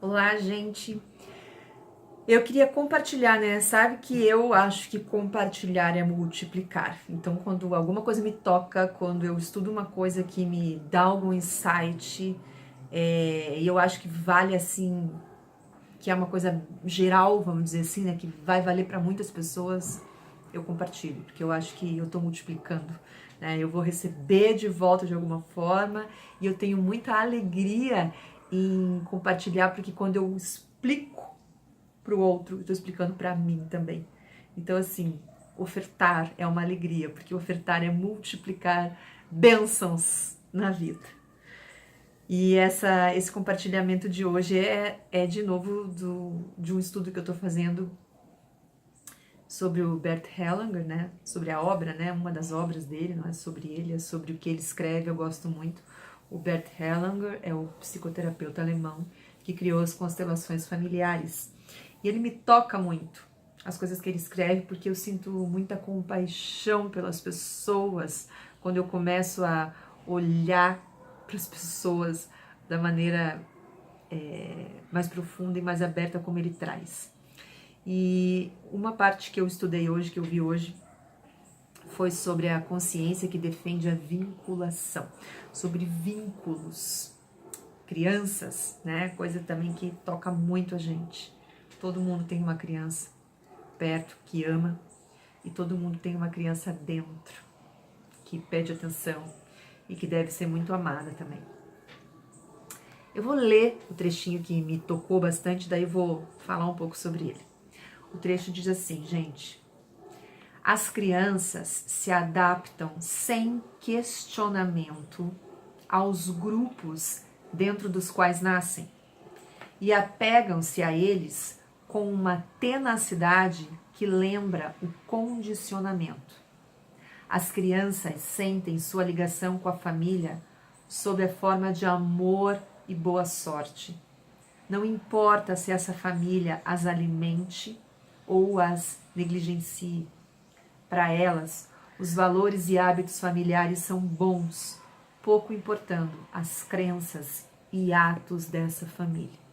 Olá, gente. Eu queria compartilhar, né? Sabe que eu acho que compartilhar é multiplicar. Então, quando alguma coisa me toca, quando eu estudo uma coisa que me dá algum insight, e eu acho que vale assim, que é uma coisa geral, vamos dizer assim, né? Que vai valer para muitas pessoas, eu compartilho, porque eu acho que eu tô multiplicando, né? Eu vou receber de volta de alguma forma e eu tenho muita alegria em compartilhar, porque quando eu explico para o outro, estou explicando para mim também. Então, assim, ofertar é uma alegria, porque ofertar é multiplicar bênçãos na vida. E esse compartilhamento de hoje é de novo de um estudo que eu estou fazendo sobre o Bert Hellinger, né? Sobre a obra, né? Uma das obras dele, não é sobre ele, é sobre o que ele escreve, eu gosto muito. O Bert Hellinger é o psicoterapeuta alemão que criou as constelações familiares. E ele me toca muito, as coisas que ele escreve, porque eu sinto muita compaixão pelas pessoas quando eu começo a olhar para as pessoas da maneira mais profunda e mais aberta como ele traz. E uma parte que eu estudei hoje, que eu vi hoje, foi sobre a consciência que defende a vinculação, sobre vínculos, crianças, né? Coisa também que toca muito a gente. Todo mundo tem uma criança perto que ama e todo mundo tem uma criança dentro que pede atenção e que deve ser muito amada também. Eu vou ler o trechinho que me tocou bastante, daí eu vou falar um pouco sobre ele. O trecho diz assim, gente: as crianças se adaptam sem questionamento aos grupos dentro dos quais nascem e apegam-se a eles com uma tenacidade que lembra o condicionamento. As crianças sentem sua ligação com a família sob a forma de amor e boa sorte. Não importa se essa família as alimente ou as negligencie. Para elas, os valores e hábitos familiares são bons, pouco importando as crenças e atos dessa família.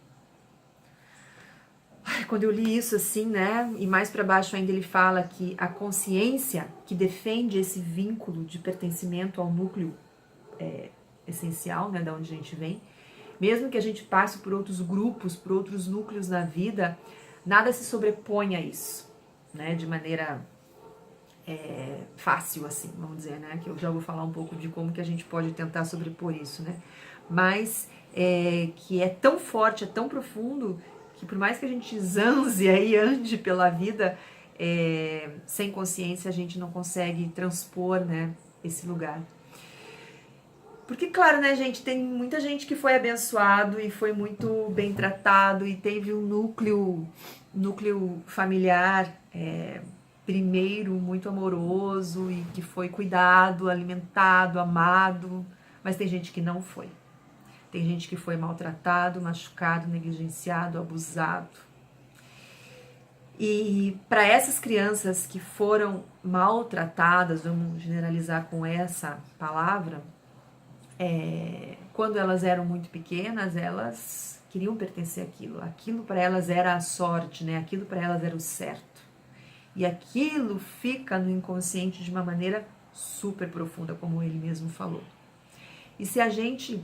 Quando eu li isso assim, né, e mais para baixo ainda ele fala que a consciência que defende esse vínculo de pertencimento ao núcleo essencial, né, da onde a gente vem, mesmo que a gente passe por outros grupos, por outros núcleos na vida, nada se sobrepõe a isso, né, de maneira fácil, assim, vamos dizer, né, que eu já vou falar um pouco de como que a gente pode tentar sobrepor isso, né, mas que é tão forte, é tão profundo, que por mais que a gente zanze aí, ande pela vida, sem consciência a gente não consegue transpor, né, esse lugar. Porque, claro, né, gente, tem muita gente que foi abençoado e foi muito bem tratado e teve um núcleo familiar primeiro muito amoroso e que foi cuidado, alimentado, amado, mas tem gente que não foi. Tem gente que foi maltratado, machucado, negligenciado, abusado. E para essas crianças que foram maltratadas, vamos generalizar com essa palavra, quando elas eram muito pequenas, elas queriam pertencer àquilo. Aquilo para elas era a sorte, né? Aquilo para elas era o certo. E aquilo fica no inconsciente de uma maneira super profunda, como ele mesmo falou. E se a gente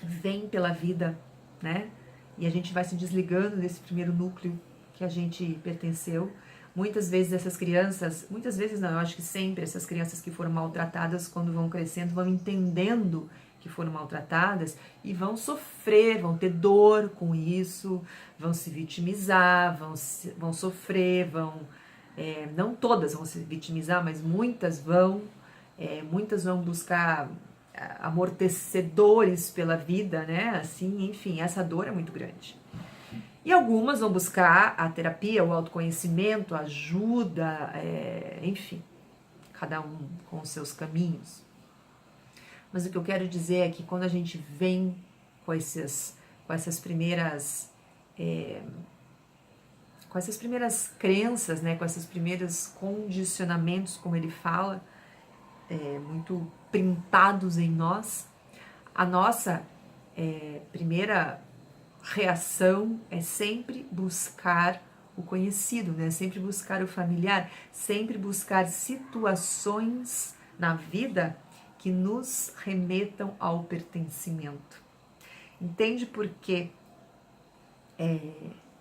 vem pela vida, né? E a gente vai se desligando desse primeiro núcleo que a gente pertenceu, muitas vezes essas crianças, muitas vezes não, eu acho que sempre essas crianças que foram maltratadas, quando vão crescendo, vão entendendo que foram maltratadas e vão sofrer, vão ter dor com isso, vão se vitimizar, vão sofrer, não todas vão se vitimizar, mas muitas vão buscar amortecedores pela vida, né? Assim, enfim, essa dor é muito grande. E algumas vão buscar a terapia, o autoconhecimento, a ajuda, enfim, cada um com os seus caminhos. Mas o que eu quero dizer é que quando a gente vem com essas primeiras crenças, né, com esses primeiros condicionamentos, como ele fala, muito printados em nós, a nossa primeira reação é sempre buscar o conhecido, né? Sempre buscar o familiar, sempre buscar situações na vida que nos remetam ao pertencimento. Entende por quê?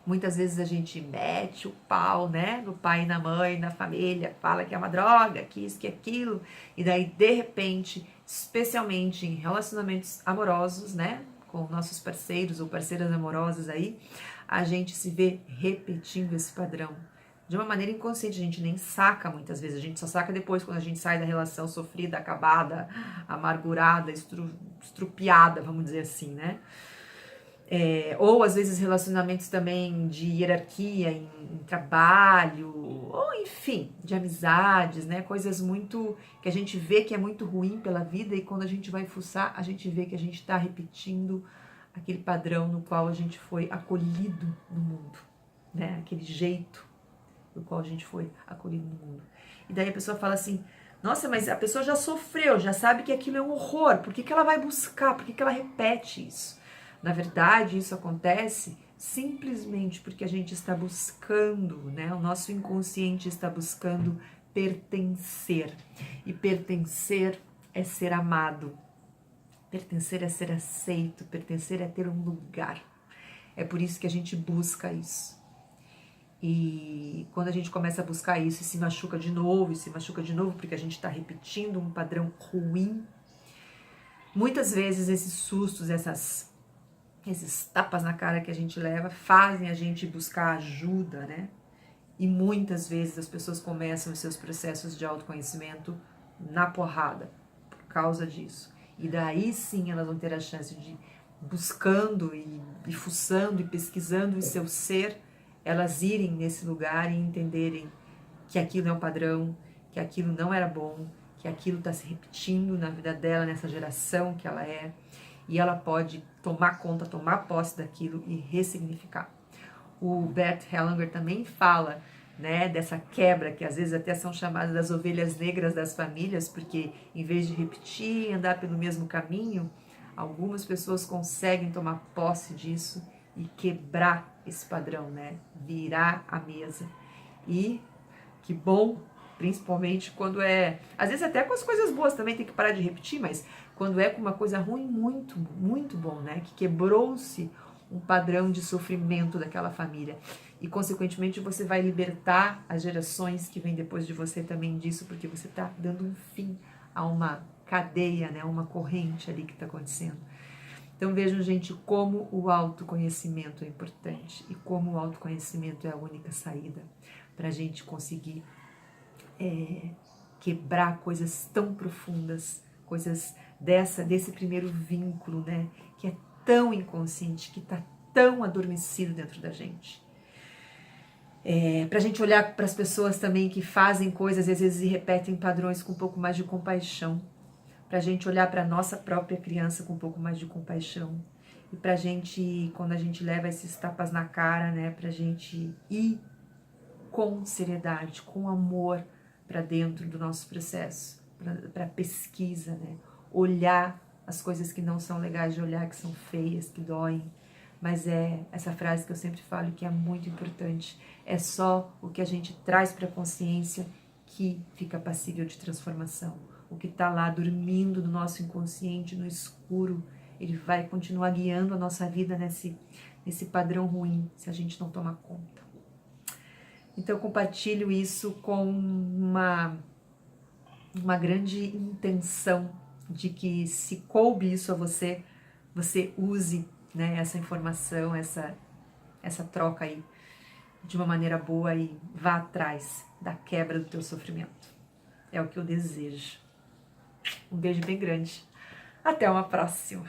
Muitas vezes a gente mete o pau, né, no pai e na mãe, na família, fala que é uma droga, que isso, que aquilo, e daí de repente, especialmente em relacionamentos amorosos, né, com nossos parceiros ou parceiras amorosas aí, a gente se vê repetindo esse padrão. De uma maneira inconsciente, a gente nem saca muitas vezes, a gente só saca depois quando a gente sai da relação sofrida, acabada, amargurada, estrupiada, vamos dizer assim, né? Ou às vezes relacionamentos também de hierarquia em trabalho, ou enfim, de amizades, né? Coisas muito que a gente vê que é muito ruim pela vida e quando a gente vai fuçar, a gente vê que a gente está repetindo aquele padrão no qual a gente foi acolhido no mundo, né? Aquele jeito no qual a gente foi acolhido no mundo. E daí a pessoa fala assim, nossa, mas a pessoa já sofreu, já sabe que aquilo é um horror, por que ela vai buscar, por que ela repete isso? Na verdade, isso acontece simplesmente porque a gente está buscando, né? O nosso inconsciente está buscando pertencer. E pertencer é ser amado. Pertencer é ser aceito. Pertencer é ter um lugar. É por isso que a gente busca isso. E quando a gente começa a buscar isso e se machuca de novo, porque a gente está repetindo um padrão ruim, muitas vezes esses sustos, esses tapas na cara que a gente leva fazem a gente buscar ajuda, né? E muitas vezes as pessoas começam os seus processos de autoconhecimento na porrada por causa disso. E daí sim elas vão ter a chance de, buscando e fuçando e pesquisando o seu ser, elas irem nesse lugar e entenderem que aquilo é um padrão, que aquilo não era bom, que aquilo está se repetindo na vida dela, nessa geração que ela é, e ela pode tomar conta, tomar posse daquilo e ressignificar. O Bert Hellinger também fala, né, dessa quebra, que às vezes até são chamadas das ovelhas negras das famílias, porque em vez de repetir, andar pelo mesmo caminho, algumas pessoas conseguem tomar posse disso e quebrar esse padrão, né, virar a mesa. E que bom, principalmente quando às vezes até com as coisas boas também tem que parar de repetir, mas quando é com uma coisa ruim, muito, muito bom, né? Que quebrou-se um padrão de sofrimento daquela família. E, consequentemente, você vai libertar as gerações que vêm depois de você também disso, porque você está dando um fim a uma cadeia, né? Uma corrente ali que está acontecendo. Então, vejam, gente, como o autoconhecimento é importante e como o autoconhecimento é a única saída para a gente conseguir quebrar coisas tão profundas, coisas desse primeiro vínculo, né, que é tão inconsciente, que está tão adormecido dentro da gente. Para a gente olhar para as pessoas também que fazem coisas, às vezes, e repetem padrões com um pouco mais de compaixão, para a gente olhar para a nossa própria criança com um pouco mais de compaixão, e para a gente, quando a gente leva esses tapas na cara, né, para a gente ir com seriedade, com amor para dentro do nosso processo, para pesquisa, né? Olhar as coisas que não são legais de olhar, que são feias, que doem. Mas é essa frase que eu sempre falo que é muito importante. É só o que a gente traz para a consciência que fica passível de transformação. O que está lá dormindo no nosso inconsciente, no escuro, ele vai continuar guiando a nossa vida nesse padrão ruim, se a gente não tomar conta. Então, eu compartilho isso com uma grande intenção de que, se coube isso a você, você use, né, essa informação, essa troca aí de uma maneira boa e vá atrás da quebra do teu sofrimento. É o que eu desejo. Um beijo bem grande. Até uma próxima.